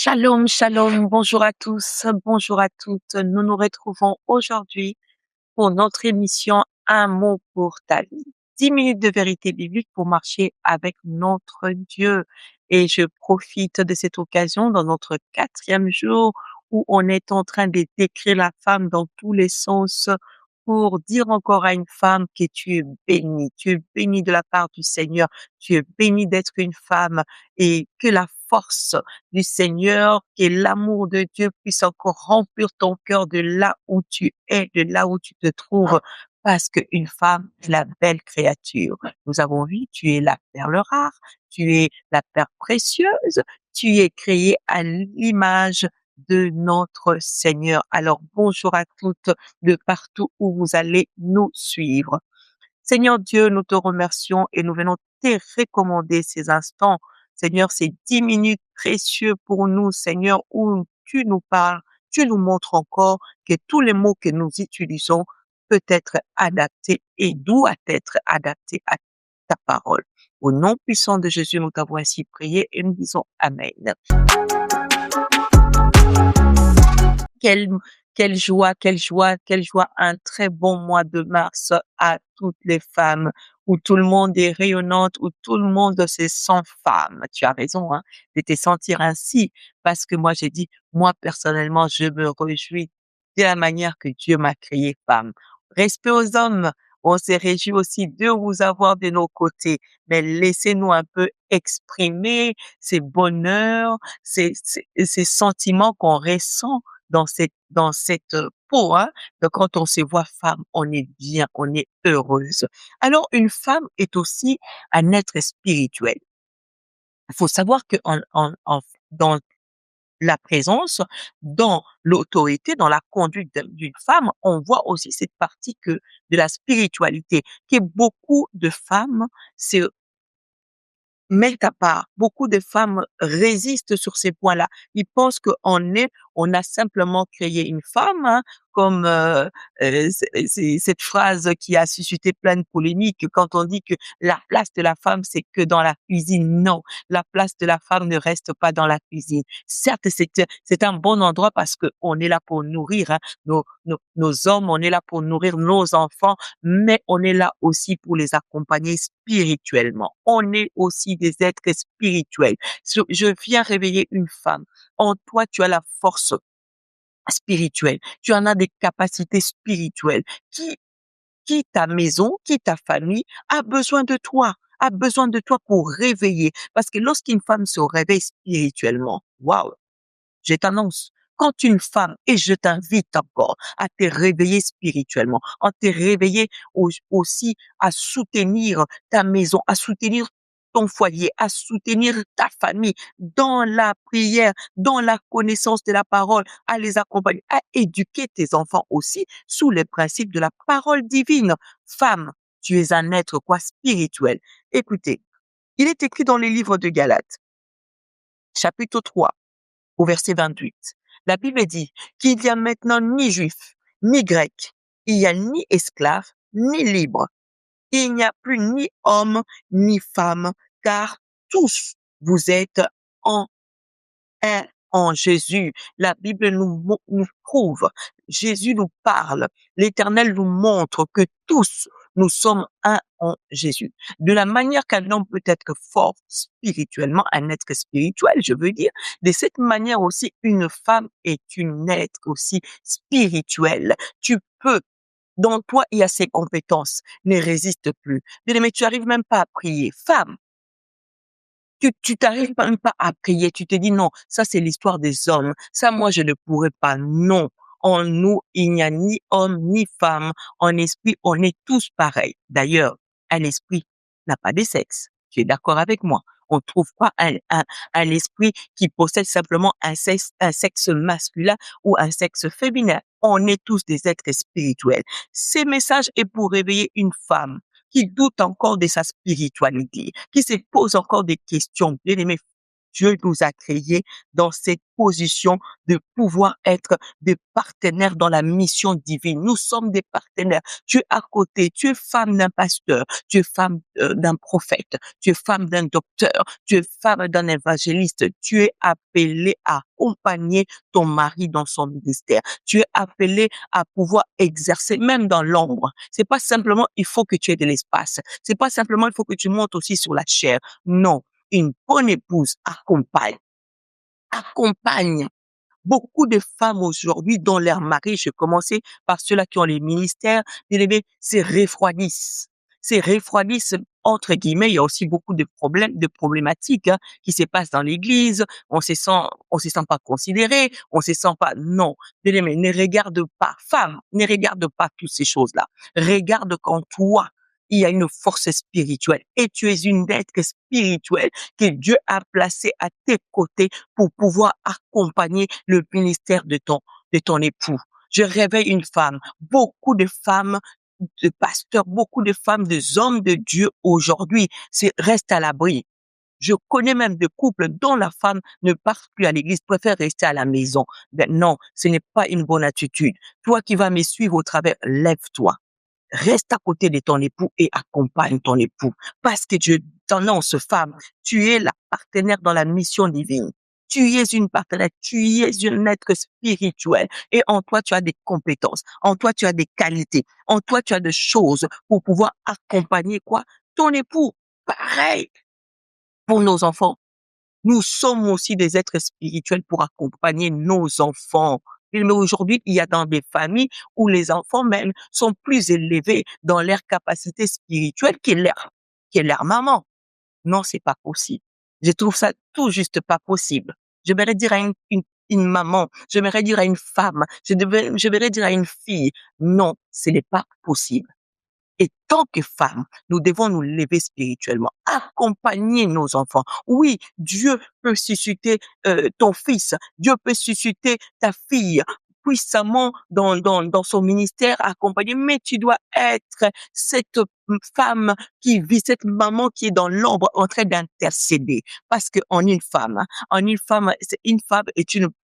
Shalom, shalom, bonjour à tous, bonjour à toutes. Nous nous retrouvons aujourd'hui pour notre émission Un mot pour ta vie. 10 minutes de vérité biblique pour marcher avec notre Dieu. Et je profite de cette occasion dans notre 4e jour où on est en train de décrire la femme dans tous les sens pour dire encore à une femme que tu es bénie de la part du Seigneur, tu es bénie d'être une femme et que la force du Seigneur, que l'amour de Dieu puisse encore remplir ton cœur de là où tu es, de là où tu te trouves, parce qu'une femme est la belle créature. Nous avons vu, tu es la perle rare, tu es la perle précieuse, tu es créée à l'image de notre Seigneur. Alors bonjour à toutes de partout où vous allez nous suivre. Seigneur Dieu, nous te remercions et nous venons te recommander ces instants. Seigneur, ces 10 minutes précieux pour nous, Seigneur, où tu nous parles, tu nous montres encore que tous les mots que nous utilisons peuvent être adaptés et doivent être adaptés à ta parole. Au nom puissant de Jésus, nous t'avons ainsi prié et nous disons Amen. Quelle, quelle joie, quelle joie, quelle joie. Un très bon mois de mars à toutes les femmes, où tout le monde est rayonnante, où tout le monde se sent femme. Tu as raison, hein, de te sentir ainsi, parce que moi j'ai dit, moi personnellement, je me réjouis de la manière que Dieu m'a créée femme. Respect aux hommes. On se réjouit aussi de vous avoir de nos côtés, mais laissez-nous un peu exprimer ces bonheurs, ces sentiments qu'on ressent dans cette peau, hein. Donc, quand on se voit femme, on est bien, on est heureuse. Alors, une femme est aussi un être spirituel. Il faut savoir que dans la présence, dans l'autorité, dans la conduite d'une femme, on voit aussi cette partie de la spiritualité, que beaucoup de femmes se mettent à part. Beaucoup de femmes résistent sur ces points-là. Ils pensent on a simplement créé une femme, hein, comme c'est cette phrase qui a suscité plein de polémiques quand on dit que la place de la femme, c'est que dans la cuisine. Non, la place de la femme ne reste pas dans la cuisine. Certes, c'est un bon endroit parce que on est là pour nourrir, hein, nos hommes, on est là pour nourrir nos enfants, mais on est là aussi pour les accompagner spirituellement. On est aussi des êtres spirituels. Je viens réveiller une femme. En toi, tu as la force spirituelle. Tu en as des capacités spirituelles. Qui ta maison, qui ta famille a besoin de toi pour réveiller. Parce que lorsqu'une femme se réveille spirituellement, waouh, je t'annonce, quand une femme, et je t'invite encore à te réveiller spirituellement, à te réveiller aussi à soutenir ta maison, à soutenir ton foyer, à soutenir ta famille dans la prière, dans la connaissance de la parole, à les accompagner, à éduquer tes enfants aussi sous les principes de la parole divine. Femme, tu es un être quoi spirituel. Écoutez, il est écrit dans les livres de Galates, chapitre 3, au verset 28. La Bible dit qu'il n'y a maintenant ni juif, ni grec, il n'y a ni esclave, ni libre. Il n'y a plus ni homme, ni femme, car tous vous êtes en un en Jésus. La Bible nous prouve, Jésus nous parle, l'Éternel nous montre que tous nous sommes un en Jésus. De la manière qu'un homme peut être fort spirituellement, un être spirituel, je veux dire, de cette manière aussi, une femme est une être aussi spirituelle. Tu peux dans toi, il y a ces compétences. Ne résiste plus. Mais tu arrives même pas à prier. Femme, tu t'arrives même pas à prier. Tu te dis non, ça c'est l'histoire des hommes. Ça, moi, je ne pourrais pas. Non. En nous, il n'y a ni homme ni femme. En esprit, on est tous pareils. D'ailleurs, un esprit n'a pas de sexe. Tu es d'accord avec moi? On trouve pas un esprit qui possède simplement un sexe masculin ou un sexe féminin. On est tous des êtres spirituels. Ces messages est pour réveiller une femme qui doute encore de sa spiritualité, qui se pose encore des questions. Bien aimé, Dieu nous a créés dans cette position de pouvoir être des partenaires dans la mission divine. Nous sommes des partenaires. Tu es à côté, tu es femme d'un pasteur, tu es femme d'un prophète, tu es femme d'un docteur, tu es femme d'un évangéliste. Tu es appelée à accompagner ton mari dans son ministère. Tu es appelé à pouvoir exercer même dans l'ombre. C'est pas simplement il faut que tu aies de l'espace. C'est pas simplement il faut que tu montes aussi sur la chair. Non, une bonne épouse accompagne. Beaucoup de femmes aujourd'hui dont leurs maris, je commençais par ceux-là qui ont les ministères, bien aimé, se refroidissent. Se refroidissent, entre guillemets, il y a aussi beaucoup de problèmes, de problématiques qui se passent dans l'église. On se sent pas considéré, on se sent pas, non. Bien aimé, ne regarde pas, femme, ne regarde pas toutes ces choses-là. Regarde qu'en toi, il y a une force spirituelle et tu es une être spirituelle que Dieu a placée à tes côtés pour pouvoir accompagner le ministère de ton époux. Je réveille une femme, beaucoup de femmes de pasteurs, beaucoup de femmes, des hommes de Dieu aujourd'hui, restent à l'abri. Je connais même des couples dont la femme ne part plus à l'église, préfère rester à la maison. Ben non, ce n'est pas une bonne attitude. Toi qui vas me suivre au travers, lève-toi. Reste à côté de ton époux et accompagne ton époux. Parce que Dieu t'annonce, femme, tu es la partenaire dans la mission divine. Tu es une partenaire, tu es un être spirituel. Et en toi, tu as des compétences. En toi, tu as des qualités. En toi, tu as des choses pour pouvoir accompagner quoi? Ton époux. Pareil pour nos enfants. Nous sommes aussi des êtres spirituels pour accompagner nos enfants. Mais aujourd'hui, il y a dans des familles où les enfants même sont plus élevés dans leur capacité spirituelle que leur maman. Non, c'est pas possible. Je trouve ça tout juste pas possible. J'aimerais dire à une maman, j'aimerais dire à une femme, j'aimerais dire à une fille, non, ce n'est pas possible. Et tant que femmes, nous devons nous lever spirituellement, accompagner nos enfants. Oui, Dieu peut susciter ton fils, Dieu peut susciter ta fille puissamment dans son ministère, accompagner, mais tu dois être cette femme qui vit, cette maman qui est dans l'ombre en train d'intercéder. Parce que une femme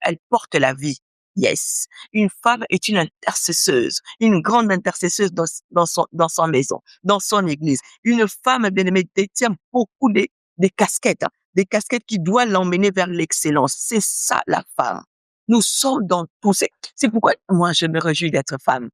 elle porte la vie. Yes. Une femme est une intercesseuse, une grande intercesseuse dans sa maison, dans son église. Une femme, bien aimée, détient beaucoup des casquettes, des casquettes qui doivent l'emmener vers l'excellence. C'est ça, la femme. Nous sommes dans tout. C'est pourquoi moi, je me réjouis d'être femme.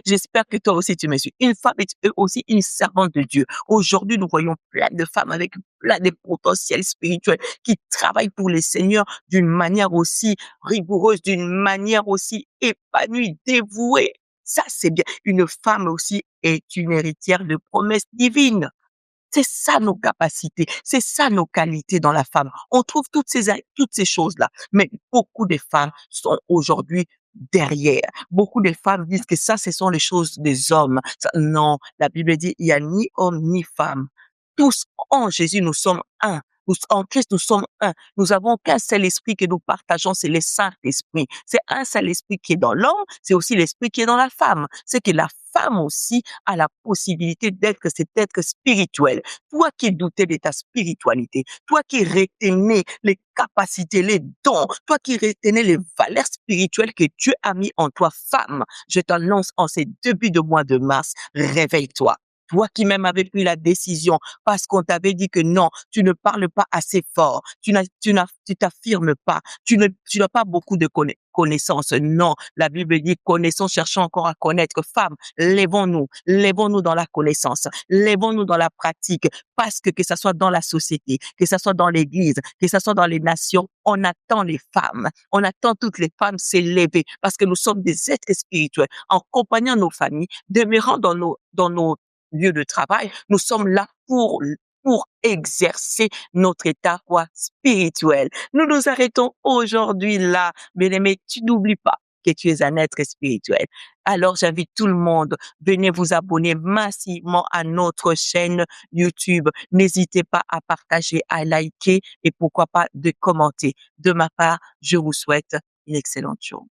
J'espère que toi aussi tu me suis. Une femme est aussi une servante de Dieu. Aujourd'hui, nous voyons plein de femmes avec plein de potentiels spirituels qui travaillent pour les seigneurs d'une manière aussi rigoureuse, d'une manière aussi épanouie, dévouée. Ça, c'est bien. Une femme aussi est une héritière de promesses divines. C'est ça nos capacités, c'est ça nos qualités dans la femme. On trouve toutes ces choses-là. Mais beaucoup de femmes sont aujourd'hui derrière. Beaucoup de femmes disent que ça, ce sont les choses des hommes. Non, la Bible dit, il n'y a ni homme ni femme. Tous en Jésus, nous sommes un. En Christ, nous sommes un. Nous avons qu'un seul esprit que nous partageons, c'est le Saint-Esprit. C'est un seul esprit qui est dans l'homme, c'est aussi l'esprit qui est dans la femme. C'est que la femme aussi a la possibilité d'être cet être spirituel. Toi qui doutais de ta spiritualité, toi qui retenais les capacités, les dons, toi qui retenais les valeurs spirituelles que Dieu a mis en toi, femme, je t'annonce en ces débuts de mois de mars, réveille-toi. Toi qui même avais pris la décision parce qu'on t'avait dit que non, tu ne parles pas assez fort, tu t'affirmes pas, tu n'as pas beaucoup de connaissances. Non, la Bible dit connaissons, cherchons encore à connaître. Femmes, lèvons-nous dans la connaissance, lèvons-nous dans la pratique, parce que ça soit dans la société, que ça soit dans l'église, que ça soit dans les nations, on attend les femmes, on attend toutes les femmes s'élever parce que nous sommes des êtres spirituels, en accompagnant nos familles, demeurant dans nos lieu de travail, nous sommes là pour exercer notre état spirituel. Nous nous arrêtons aujourd'hui là. Bien-aimé, tu n'oublies pas que tu es un être spirituel. Alors, j'invite tout le monde, venez vous abonner massivement à notre chaîne YouTube. N'hésitez pas à partager, à liker et pourquoi pas de commenter. De ma part, je vous souhaite une excellente journée.